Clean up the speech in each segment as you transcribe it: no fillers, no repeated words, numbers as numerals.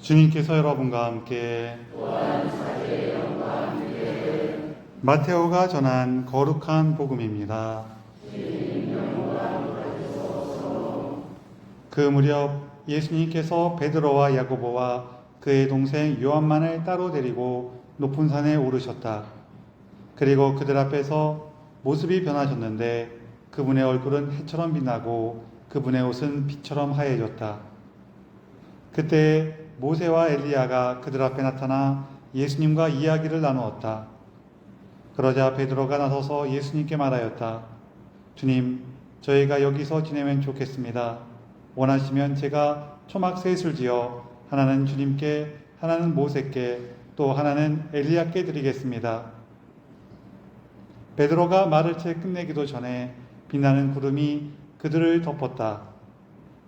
주님께서 여러분과 함께 마테오가 전한 거룩한 복음입니다. 그 무렵 예수님께서 베드로와 야고보와 그의 동생 요한만을 따로 데리고 높은 산에 오르셨다. 그리고 그들 앞에서 모습이 변하셨는데 그분의 얼굴은 해처럼 빛나고 그분의 옷은 빛처럼 하얘졌다. 그때 모세와 엘리야가 그들 앞에 나타나 예수님과 이야기를 나누었다. 그러자 베드로가 나서서 예수님께 말하였다. 주님, 저희가 여기서 지내면 좋겠습니다. 원하시면 제가 초막 셋을 지어 하나는 주님께, 하나는 모세께, 또 하나는 엘리야께 드리겠습니다. 베드로가 말을 채 끝내기도 전에 빛나는 구름이 그들을 덮었다.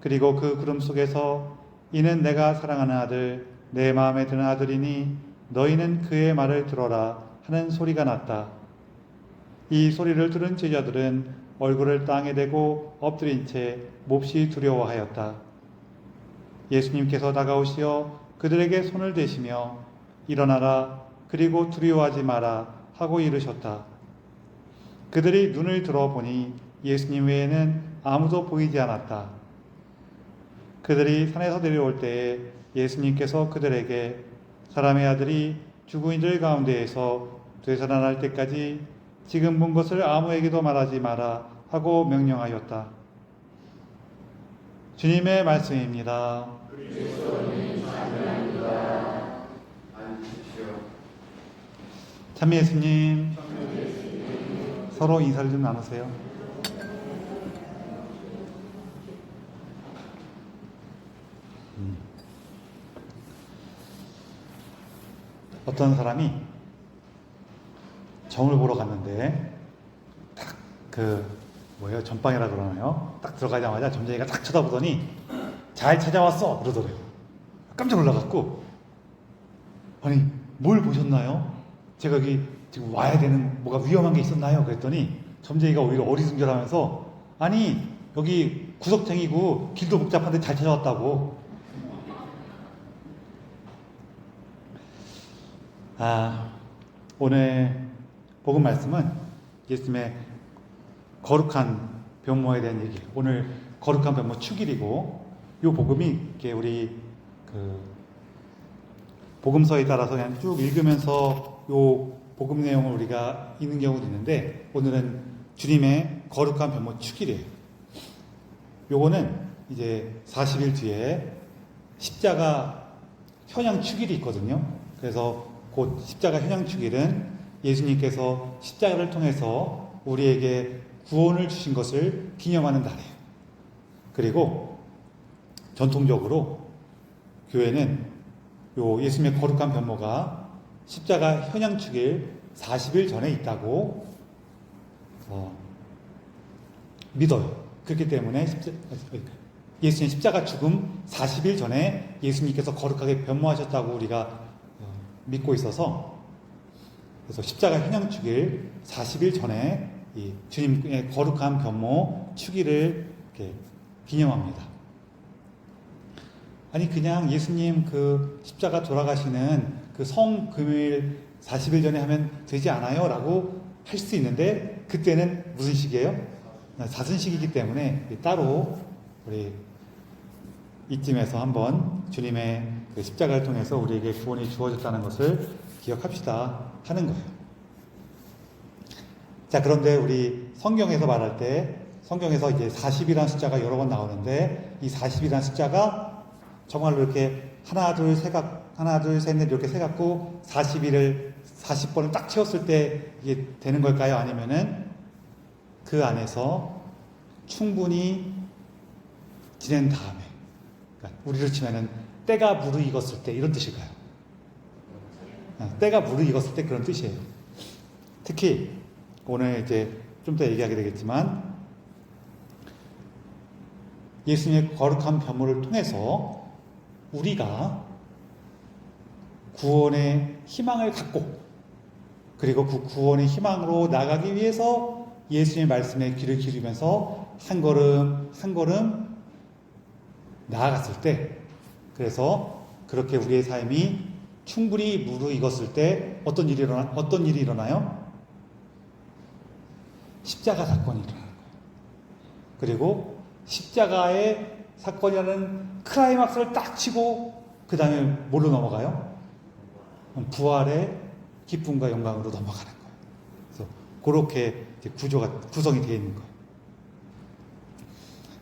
그리고 그 구름 속에서 이는 내가 사랑하는 아들, 내 마음에 드는 아들이니 너희는 그의 말을 들어라 하는 소리가 났다. 이 소리를 들은 제자들은 얼굴을 땅에 대고 엎드린 채 몹시 두려워하였다. 예수님께서 다가오시어 그들에게 손을 대시며 일어나라, 그리고 두려워하지 마라 하고 이르셨다. 그들이 눈을 들어보니 예수님 외에는 아무도 보이지 않았다. 그들이 산에서 내려올 때에 예수님께서 그들에게 사람의 아들이 죽은 이들 가운데에서 되살아날 때까지 지금 본 것을 아무에게도 말하지 마라 하고 명령하였다. 주님의 말씀입니다. 참미 예수님, 서로 인사를 좀 나누세요. 어떤 사람이 점을 보러 갔는데 딱 전방이라 그러나요? 딱 들어가자마자 점쟁이가 딱 쳐다보더니 잘 찾아왔어 그러더래요. 깜짝 놀라갖고 아니 뭘 보셨나요? 제가 여기 지금 와야 되는 뭐가 위험한 게 있었나요? 그랬더니 점쟁이가 오히려 어리둥절하면서 아니 여기 구석탱이고 길도 복잡한데 잘 찾아왔다고. 오늘 복음 말씀은 예수님의 거룩한 변모에 대한 얘기. 오늘 거룩한 변모 축일이고, 이 복음이 이렇게 우리 복음서에 따라서 그냥 쭉 읽으면서 이 복음 내용을 우리가 읽는 경우도 있는데, 오늘은 주님의 거룩한 변모 축일이에요. 요거는 이제 40일 뒤에 십자가 현양 축일이 있거든요. 그래서 곧 십자가 현양 축일은 예수님께서 십자가를 통해서 우리에게 구원을 주신 것을 기념하는 날이에요. 그리고 전통적으로 교회는 요 예수님의 거룩한 변모가 십자가 현양 축일 40일 전에 있다고 믿어요. 그렇기 때문에 예수님 십자가 죽음 40일 전에 예수님께서 거룩하게 변모하셨다고 우리가 믿고 있어서, 그래서 십자가 현양 축일 40일 전에 이 주님의 거룩한 변모 축일을 이렇게 기념합니다. 아니 그냥 예수님 그 십자가 돌아가시는 그 성금요일 40일 전에 하면 되지 않아요? 라고 할 수 있는데, 그때는 무슨 시기예요? 사순식이기 때문에 따로 우리 이쯤에서 한번 주님의 그 십자가를 통해서 우리에게 구원이 주어졌다는 것을 기억합시다 하는 거예요. 자, 그런데 우리 성경에서 말할 때, 성경에서 이제 40이라는 숫자가 여러 번 나오는데, 이 40이라는 숫자가 정말로 이렇게 하나, 둘, 셋, 넷 이렇게 세갖고 40일을 40번을 딱 채웠을 때 이게 되는 걸까요? 아니면은 그 안에서 충분히 지낸 다음에, 그러니까 우리로 치면은 때가 무르익었을 때 이런 뜻일까요? 때가 무르익었을 때 그런 뜻이에요. 특히 오늘 이제 좀 더 얘기하게 되겠지만, 예수님의 거룩한 변모를 통해서 우리가 구원의 희망을 갖고, 그리고 그 구원의 희망으로 나가기 위해서 예수님의 말씀에 귀를 기울이면서 한 걸음 한 걸음 나아갔을 때, 그래서 그렇게 우리의 삶이 충분히 무르익었을 때 어떤 일이 일어나요? 십자가 사건이 일어나는 거예요. 그리고 십자가의 사건이라는 클라이막스를 딱 치고 그 다음에 뭘로 넘어가요? 부활의 기쁨과 영광으로 넘어가는 거예요. 그래서 그렇게 구성이 되어 있는 거예요.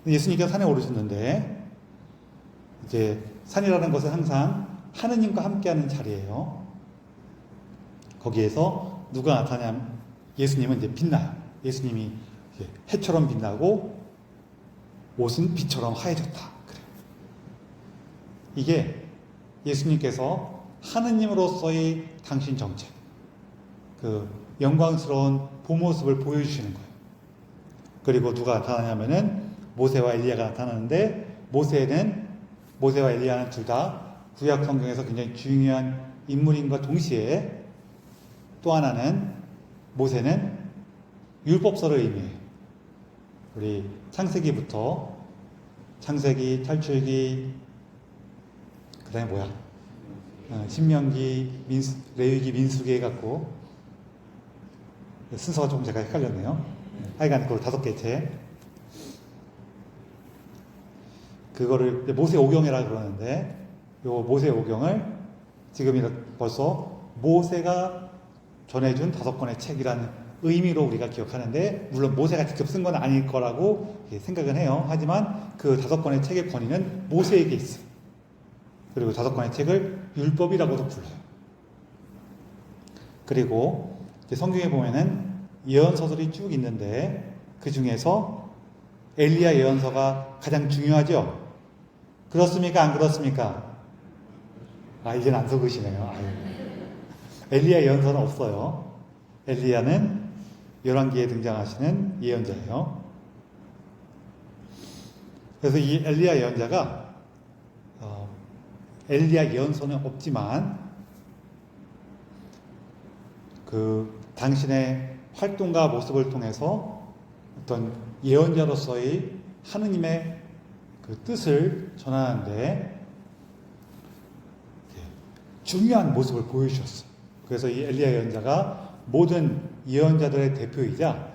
예수님께서 산에 오르셨는데 이제 산이라는 것은 항상 하느님과 함께하는 자리예요. 거기에서 누가 나타나냐면 예수님은 이제 빛나요. 예수님이 이제 해처럼 빛나고 옷은 빛처럼 하얘졌다. 그래요. 이게 예수님께서 하느님으로서의 당신 정체, 그 영광스러운 본모습을 보여주시는 거예요. 그리고 누가 나타나냐면은 모세와 엘리야가 나타나는데 모세와 엘리야는 둘 다 구약 성경에서 굉장히 중요한 인물인과 동시에 또 하나는 모세는 율법서를 의미해요. 우리 창세기부터 창세기, 탈출기, 그 다음에 뭐야? 신명기, 레위기, 민수기 해갖고 순서가 조금 제가 헷갈렸네요. 하여간 그 5개째. 그거를 모세 오경이라 그러는데 요 모세 오경을 지금 벌써 모세가 전해준 5권의 책이라는 의미로 우리가 기억하는데 물론 모세가 직접 쓴 건 아닐 거라고 생각은 해요. 하지만 그 5권의 책의 권위는 모세에게 있어요. 그리고 5권의 책을 율법이라고도 불러요. 그리고 성경에 보면은 예언서들이 쭉 있는데 그 중에서 엘리야 예언서가 가장 중요하죠? 그렇습니까? 안 그렇습니까? 이제는 안 속으시네요. 엘리야 예언서는 없어요. 엘리야는 열왕기에 등장하시는 예언자예요. 그래서 이 엘리야 예언자가 엘리야 예언서는 없지만 그 당신의 활동과 모습을 통해서 어떤 예언자로서의 하느님의 그 뜻을 전하는데 중요한 모습을 보여주셨어요. 그래서 이 엘리야 예언자가 모든 예언자들의 대표이자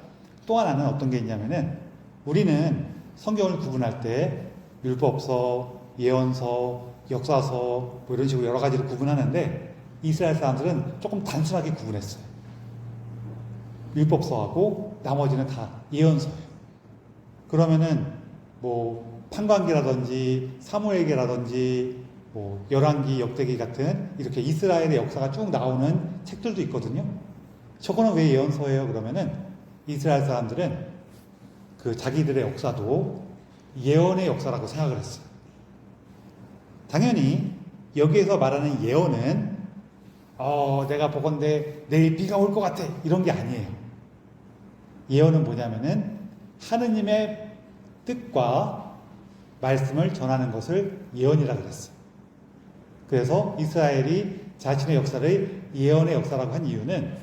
또 하나는 어떤 게 있냐면은 우리는 성경을 구분할 때 율법서, 예언서, 역사서 뭐 이런 식으로 여러 가지를 구분하는데 이스라엘 사람들은 조금 단순하게 구분했어요. 율법서하고 나머지는 다 예언서예요. 그러면은 뭐 판관기라든지 사무엘기라든지 뭐 열왕기, 역대기 같은 이렇게 이스라엘의 역사가 쭉 나오는 책들도 있거든요. 저거는 왜 예언서예요? 그러면은 이스라엘 사람들은 그 자기들의 역사도 예언의 역사라고 생각을 했어요. 당연히 여기에서 말하는 예언은 내가 보건대 내일 비가 올 것 같아 이런 게 아니에요. 예언은 뭐냐면은 하느님의 뜻과 말씀을 전하는 것을 예언이라고 그랬어요. 그래서 이스라엘이 자신의 역사를 예언의 역사라고 한 이유는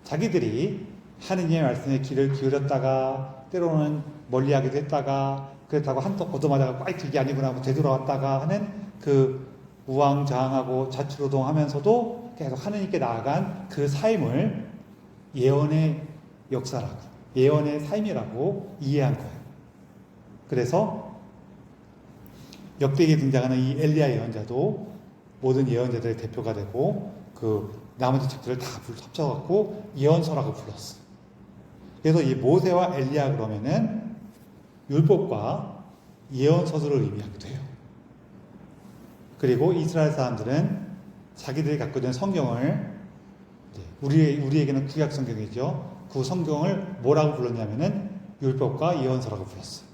자기들이 하느님의 말씀에 귀를 기울였다가 때로는 멀리하기도 했다가 그렇다고 한턱 얻어맞아가 이게 아니구나 하고 되돌아왔다가 하는 그 우왕좌왕하고 좌충우동하면서도 계속 하느님께 나아간 그 삶을 예언의 역사라고, 예언의 삶이라고 이해한 거예요. 그래서 역대기에 등장하는 이 엘리야 예언자도 모든 예언자들의 대표가 되고 그 나머지 책들을 다 합쳐갖고 예언서라고 불렀어요. 그래서 이 모세와 엘리야 그러면은 율법과 예언서들을 의미하기도 해요. 그리고 이스라엘 사람들은 자기들이 갖고 있는 성경을 우리에게는 구약 성경이죠. 그 성경을 뭐라고 불렀냐면은 율법과 예언서라고 불렀어요.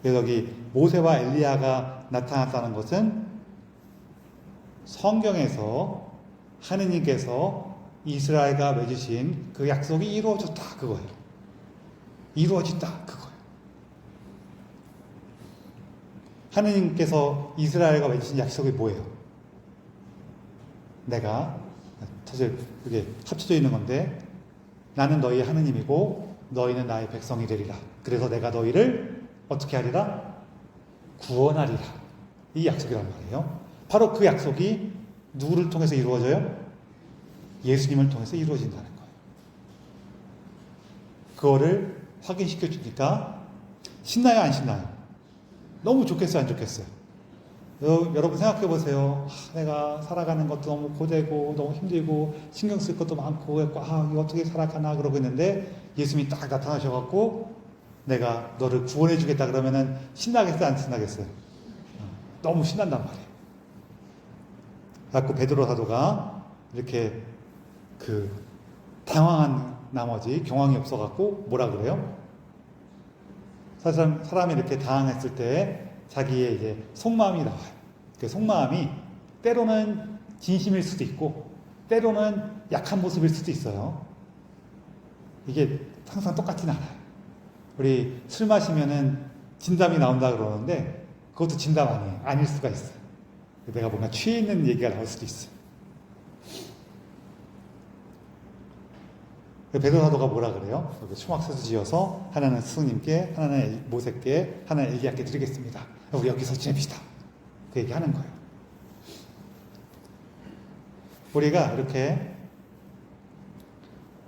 그래서 여기 모세와 엘리야가 나타났다는 것은 성경에서 하느님께서 이스라엘과 맺으신 그 약속이 이루어졌다 그거예요. 이루어졌다 그거예요. 하느님께서 이스라엘과 맺으신 약속이 뭐예요? 내가 사실 이게 합쳐져 있는 건데 나는 너희의 하느님이고 너희는 나의 백성이 되리라. 그래서 내가 너희를 어떻게 하리라? 구원하리라. 이 약속이란 말이에요. 바로 그 약속이 누구를 통해서 이루어져요? 예수님을 통해서 이루어진다는 거예요. 그거를 확인시켜 주니까 신나요, 안 신나요? 너무 좋겠어요, 안 좋겠어요? 여러분 생각해 보세요. 내가 살아가는 것도 너무 고되고 너무 힘들고 신경 쓸 것도 많고 이거 어떻게 살아가나 그러고 있는데 예수님이 딱 나타나셔갖고 내가 너를 구원해 주겠다 그러면은 신나겠어요, 안 신나겠어요? 너무 신난단 말이에요. 그래서 베드로 사도가 이렇게 당황한 나머지 경황이 없어갖고 뭐라 그래요? 사람이 이렇게 당황했을 때 자기의 이제 속마음이 나와요. 그 속마음이 때로는 진심일 수도 있고 때로는 약한 모습일 수도 있어요. 이게 항상 똑같진 않아요. 우리 술 마시면은 진담이 나온다 그러는데 그것도 진담 아니에요. 아닐 수가 있어요. 내가 뭔가 취해 있는 얘기가 나올 수도 있어요. 베드로 사도가 뭐라 그래요? 초막세수 지어서 하나는 스승님께, 하나는 모세께, 하나는 엘리야께 드리겠습니다. 우리 여기서 지냅시다. 그 얘기하는 거예요. 우리가 이렇게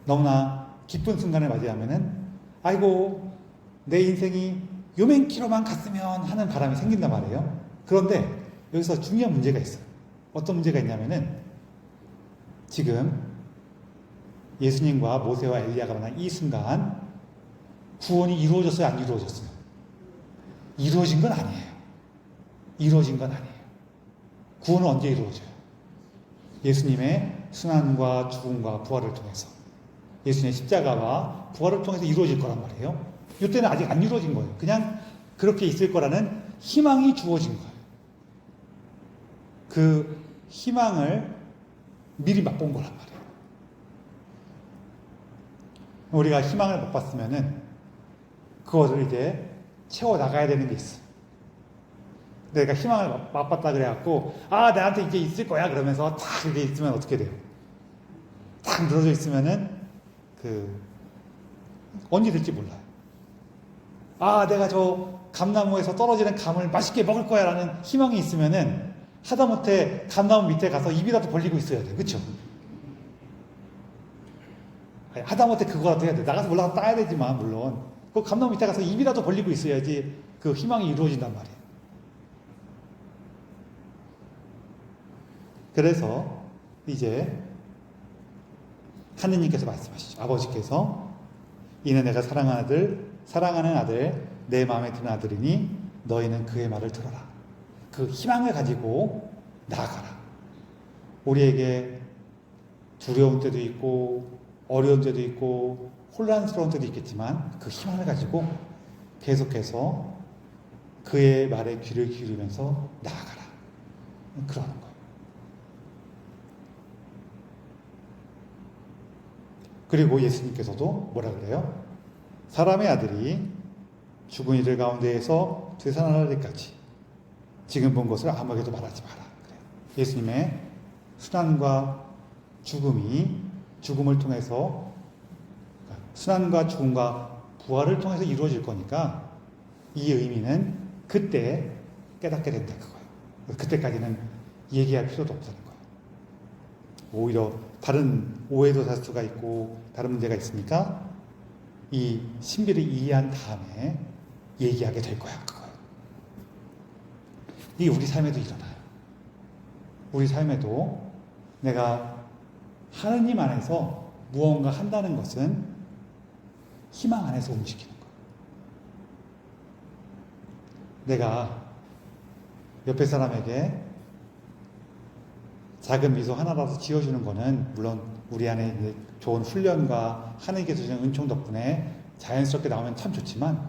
너무나 기쁜 순간을 맞이하면은 아이고 내 인생이 요맨키로만 갔으면 하는 바람이 생긴단 말이에요. 그런데 여기서 중요한 문제가 있어요. 어떤 문제가 있냐면은 지금 예수님과 모세와 엘리야가 만난 이 순간 구원이 이루어졌어요, 안 이루어졌어요? 이루어진 건 아니에요. 이루어진 건 아니에요. 구원은 언제 이루어져요? 예수님의 순환과 죽음과 부활을 통해서, 예수님의 십자가와 부활을 통해서 이루어질 거란 말이에요. 이때는 아직 안 이루어진 거예요. 그냥 그렇게 있을 거라는 희망이 주어진 거예요. 그 희망을 미리 맛본 거란 말이에요. 우리가 희망을 못 봤으면은 그것을 이제 채워 나가야 되는 게 있어. 내가 희망을 맛봤다 그래갖고 나한테 이제 있을 거야 그러면서 딱 이렇게 있으면 어떻게 돼요? 딱 늘어져 있으면은 언제 될지 몰라요. 내가 저 감나무에서 떨어지는 감을 맛있게 먹을 거야라는 희망이 있으면은 하다못해 감나무 밑에 가서 입이라도 벌리고 있어야 돼, 그렇죠? 하다못해 그거라도 해야 돼. 나가서 올라가서 따야 되지만 물론 그 감나무 밑에 가서 입이라도 벌리고 있어야지 그 희망이 이루어진단 말이에요. 그래서 이제 하느님께서 말씀하시죠. 아버지께서 이는 내가 사랑하는 아들 내 마음에 드는 아들이니 너희는 그의 말을 들어라. 그 희망을 가지고 나아가라. 우리에게 두려운 때도 있고 어려운 때도 있고 혼란스러운 때도 있겠지만 그 희망을 가지고 계속해서 그의 말에 귀를 기울이면서 나아가라. 그러는 거예요. 그리고 예수님께서도 뭐라 그래요? 사람의 아들이 죽은 이들 가운데에서 되살아날 때까지 지금 본 것을 아무에게도 말하지 마라. 그래요. 예수님의 순환과 죽음을 통해서 순환과 죽음과 부활을 통해서 이루어질 거니까 이 의미는 그때 깨닫게 된다 그거예요. 그때까지는 얘기할 필요도 없다는 거예요. 오히려 다른 오해도 살 수가 있고 다른 문제가 있으니까 이 신비를 이해한 다음에 얘기하게 될 거야 그거예요. 이게 우리 삶에도 일어나요. 우리 삶에도 내가 하느님 안에서 무언가 한다는 것은 희망 안에서 움직이는 거예요. 내가 옆에 사람에게 작은 미소 하나라도 지어주는 거는 물론 우리 안에 좋은 훈련과 하느님께서 주신 은총 덕분에 자연스럽게 나오면 참 좋지만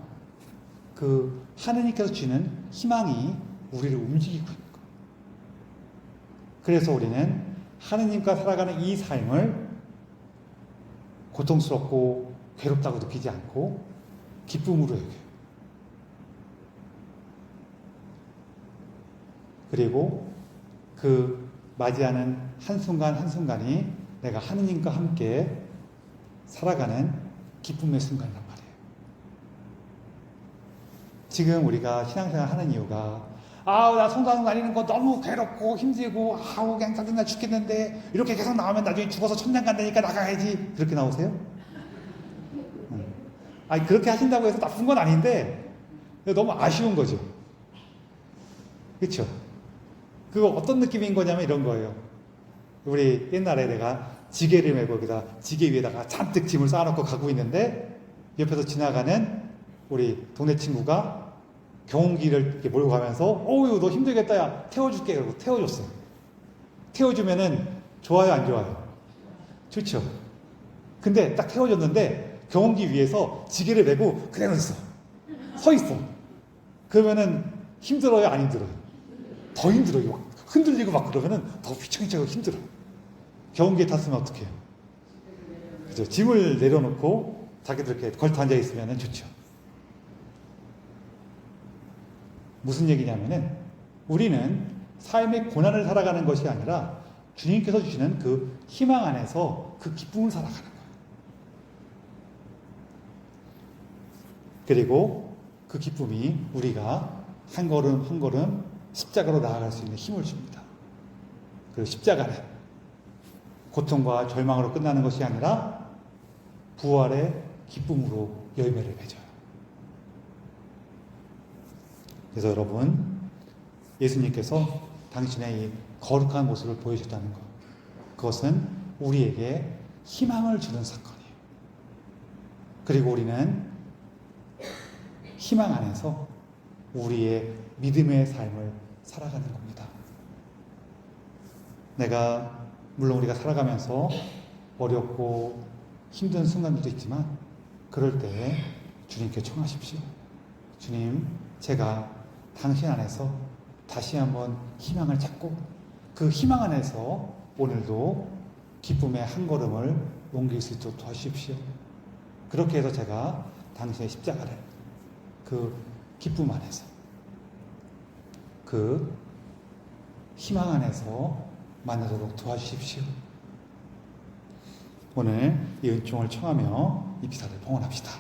그 하느님께서 주는 희망이 우리를 움직이고 있는 거예요. 그래서 우리는 하느님과 살아가는 이 삶을 고통스럽고 괴롭다고 느끼지 않고 기쁨으로 여겨요. 그리고 그 맞이하는 한순간 한순간이 내가 하느님과 함께 살아가는 기쁨의 순간이란 말이에요. 지금 우리가 신앙생활 하는 이유가 아우, 나 성당 다니는 거 너무 괴롭고 힘들고, 아우, 그냥 짜증나 죽겠는데, 이렇게 계속 나오면 나중에 죽어서 천당 간다니까 나가야지. 그렇게 나오세요? 아니, 그렇게 하신다고 해서 나쁜 건 아닌데, 너무 아쉬운 거죠. 그렇죠? 그거 어떤 느낌인 거냐면 이런 거예요. 우리 옛날에 내가 지게를 메고 여기다 지게 위에다가 잔뜩 짐을 쌓아놓고 가고 있는데 옆에서 지나가는 우리 동네 친구가 경운기를 이렇게 몰고 가면서 어우, 너 힘들겠다, 야 태워줄게. 그러고 태워줬어요. 태워주면은 좋아요, 안 좋아요? 좋죠. 근데 딱 태워줬는데 경운기 위에서 지게를 메고 그대로 있어. 서 있어. 그러면은 힘들어요, 안 힘들어요? 더 힘들어요. 막 흔들리고 막 그러면은 더 휘청휘청하고 힘들어요. 경운기에 탔으면 어떡해요? 그죠? 짐을 내려놓고 자기들 이렇게 걸터 앉아 있으면 좋죠. 무슨 얘기냐면은 우리는 삶의 고난을 살아가는 것이 아니라 주님께서 주시는 그 희망 안에서 그 기쁨을 살아가는 거예요. 그리고 그 기쁨이 우리가 한 걸음 한 걸음 십자가로 나아갈 수 있는 힘을 줍니다. 그리고 십자가는 고통과 절망으로 끝나는 것이 아니라 부활의 기쁨으로 열매를 맺어요. 그래서 여러분, 예수님께서 당신의 이 거룩한 모습을 보여줬다는 것, 그것은 우리에게 희망을 주는 사건이에요. 그리고 우리는 희망 안에서 우리의 믿음의 삶을 살아가는 겁니다. 물론 우리가 살아가면서 어렵고 힘든 순간들도 있지만 그럴 때 주님께 청하십시오. 주님, 제가 당신 안에서 다시 한번 희망을 찾고 그 희망 안에서 오늘도 기쁨의 한 걸음을 옮길 수 있도록 도와주십시오. 그렇게 해서 제가 당신의 십자가를 그 기쁨 안에서 그 희망 안에서 만나도록 도와주십시오. 오늘 이 은총을 청하며 이 비사를 봉헌합시다.